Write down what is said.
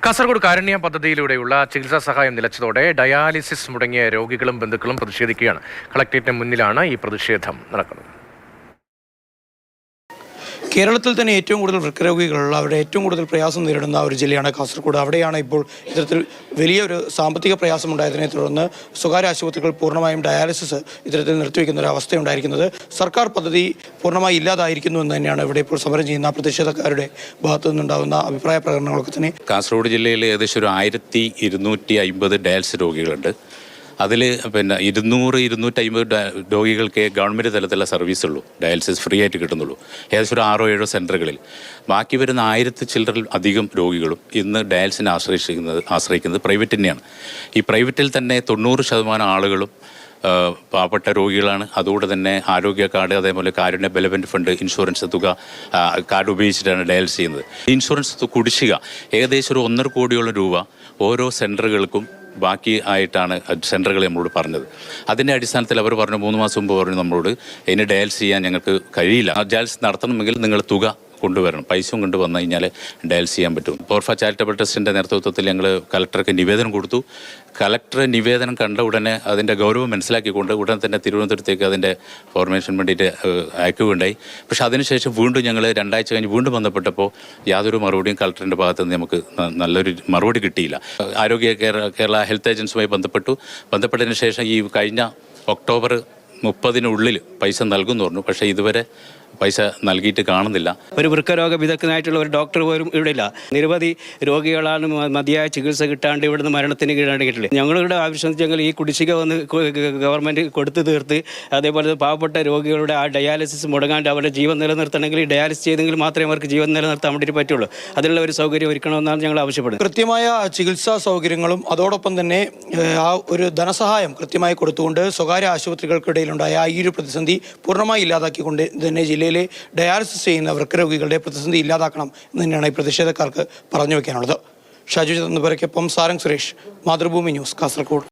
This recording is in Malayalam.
കാസർഗോഡ് കാരുണ്യ പദ്ധതിയിലൂടെയുള്ള ചികിത്സാ സഹായം നിലച്ചതോടെ ഡയാലിസിസ് മുടങ്ങിയ രോഗികളും ബന്ധുക്കളും പ്രതിഷേധിക്കുകയാണ്. കളക്ടറേറ്റിന് മുന്നിലാണ് ഈ പ്രതിഷേധം നടക്കുന്നത്. കേരളത്തിൽ തന്നെ ഏറ്റവും കൂടുതൽ വൃക്കരോഗികളുള്ള, അവരുടെ ഏറ്റവും കൂടുതൽ പ്രയാസം നേരിടുന്ന ഒരു ജില്ലയാണ് കാസർഗോഡ്. അവിടെയാണ് ഇപ്പോൾ ഇത്തരത്തിൽ വലിയൊരു സാമ്പത്തിക പ്രയാസമുണ്ടായതിനെ തുടർന്ന് സ്വകാര്യ ആശുപത്രികൾ പൂർണ്ണമായും ഡയാലിസിസ് ഇത്തരത്തിൽ നിർത്തിവെക്കുന്ന ഒരു അവസ്ഥയുണ്ടായിരിക്കുന്നത്. സർക്കാർ പദ്ധതി പൂർണ്ണമായി ഇല്ലാതായിരിക്കുന്നു എന്ന് തന്നെയാണ് ഇവിടെ ഇപ്പോൾ സമരം ചെയ്യുന്ന പ്രതിഷേധക്കാരുടെ ഭാഗത്തു നിന്നുണ്ടാകുന്ന അഭിപ്രായ പ്രകടനങ്ങളൊക്കെ തന്നെ. കാസർഗോഡ് ജില്ലയിൽ ഏകദേശം ഒരു 1250 ഡയാലിസിസ് രോഗികളുണ്ട്. അതിൽ 200-250 രോഗികൾക്ക് ഗവൺമെൻറ് തലത്തിലുള്ള സർവീസുള്ളൂ, ഡയാലിസിസ് ഫ്രീ ആയിട്ട് കിട്ടുന്നുള്ളൂ. ഏകദേശം ഒരു 6-7 സെൻറ്ററുകളിൽ. ബാക്കി വരുന്ന 1000 ചിൽഡ്രൻ അധികം രോഗികളും ഇന്ന് ഡയാലിസിനെ ആശ്രയിക്കുന്നത് പ്രൈവറ്റ് തന്നെയാണ്. ഈ പ്രൈവറ്റിൽ തന്നെ 90% ആളുകളും പാവപ്പെട്ട രോഗികളാണ്. അതുകൊണ്ട് തന്നെ ആരോഗ്യ കാർഡ്, അതേപോലെ കാരുണ്യ ബെനിഫിറ്റ് ഫണ്ട്, ഇൻഷുറൻസ് തുക കാർഡ് ഉപയോഗിച്ചിട്ടാണ് ഡയാലിസിസ് ചെയ്യുന്നത്. ഇൻഷുറൻസ് കുടിശ്ശിക ഏകദേശം ഒരു 1.5 കോടിയോളം രൂപ ഓരോ സെൻറ്ററുകൾക്കും ബാക്കി ആയിട്ടാണ് സെൻറ്ററുകൾ നമ്മളോട് പറഞ്ഞത്. അതിൻ്റെ അടിസ്ഥാനത്തിൽ അവർ പറഞ്ഞു, 3 മാസം മുമ്പ് പറഞ്ഞു നമ്മളോട്, ഇനി ഡയാലിസിസ് ചെയ്യാൻ ഞങ്ങൾക്ക് കഴിയില്ല, ഡയാലിസിസ് നടത്തണമെങ്കിൽ നിങ്ങൾ തുക കൊണ്ടുവരണം, പൈസയും കൊണ്ടുവന്നു കഴിഞ്ഞാൽ ഡയാലിസിസ് ചെയ്യാൻ പറ്റും. പോർഫ ചാരിറ്റബിൾ ട്രസ്റ്റിൻ്റെ നേതൃത്വത്തിൽ ഞങ്ങൾ കളക്ടർക്ക് നിവേദനം കൊടുത്തു. കളക്ടർ നിവേദനം കണ്ട ഉടനെ അതിൻ്റെ ഗൗരവം മനസ്സിലാക്കിക്കൊണ്ട് ഉടൻ തന്നെ തിരുവനന്തപുരത്തേക്ക് അതിൻ്റെ ഫോർമേഷൻ വേണ്ടിയിട്ട് അയക്കുകയുണ്ടായി. പക്ഷേ അതിനുശേഷം വീണ്ടും ഞങ്ങൾ 2 ആഴ്ച കഴിഞ്ഞ് വീണ്ടും ബന്ധപ്പെട്ടപ്പോൾ യാതൊരു മറുപടിയും കളക്ടറിൻ്റെ ഭാഗത്ത് നിന്ന് നമുക്ക് നല്ലൊരു മറുപടി കിട്ടിയില്ല. ആരോഗ്യ കേരള ഹെൽത്ത് ഏജൻസിയുമായി ബന്ധപ്പെട്ടതിന് ശേഷം ഈ കഴിഞ്ഞ ഒക്ടോബർ 30-നുള്ളിൽ പൈസ നൽകുമെന്ന് പറഞ്ഞു. പക്ഷേ ഇതുവരെ പൈസ നൽകിയിട്ട് കാണുന്നില്ല. ഒരു വൃക്കരോഗ വിദഗ്ധനായിട്ടുള്ള ഒരു ഡോക്ടർ പോലും ഇവിടെ ഇല്ല. നിരവധി രോഗികളാണ് മതിയായ ചികിത്സ കിട്ടാണ്ട് ഇവിടുന്ന് മരണത്തിന് കീഴടങ്ങിയിട്ടില്ല. ഞങ്ങളുടെ ആവശ്യം ഞങ്ങൾ ഈ കുടിശ്ശിക വന്ന് ഗവൺമെൻറ് കൊടുത്തു തീർത്ത്, അതേപോലെ പാവപ്പെട്ട രോഗികളുടെ ആ ഡയാലിസിസ് മുടങ്ങാണ്ട് അവരുടെ ജീവൻ നിലനിർത്തണമെങ്കിൽ ഡയാലിസിസ് ചെയ്തെങ്കിൽ മാത്രമേ അവർക്ക് ജീവൻ നിലനിർത്താൻ വേണ്ടിയിട്ട് പറ്റുള്ളൂ. അതിനുള്ള ഒരു സൗകര്യം ഒരുക്കണമെന്നാണ് ഞങ്ങൾ ആവശ്യപ്പെടുന്നത്. കൃത്യമായ ചികിത്സാ സൗകര്യങ്ങളും അതോടൊപ്പം തന്നെ ആ ഒരു ധനസഹായം കൃത്യമായി കൊടുത്തുകൊണ്ട് സ്വകാര്യ ആശുപത്രികൾക്കിടയിലുണ്ടായ ഈ ഒരു പ്രതിസന്ധി പൂർണ്ണമായി ഇല്ലാതാക്കിക്കൊണ്ട് തന്നെ ജില്ലയിലെ ഡയാലിസിസ് ചെയ്യുന്ന വൃക്കരോഗികളുടെ പ്രതിസന്ധി ഇല്ലാതാക്കണം എന്ന് തന്നെയാണ് ഈ പ്രതിഷേധക്കാർക്ക് പറഞ്ഞു വെക്കാനുള്ളത്. ഷാജു ചന്ദ്രപുരയ്ക്കൊപ്പം സാരംഗ് സുരേഷ്, മാതൃഭൂമി ന്യൂസ്, കാസർഗോഡ്.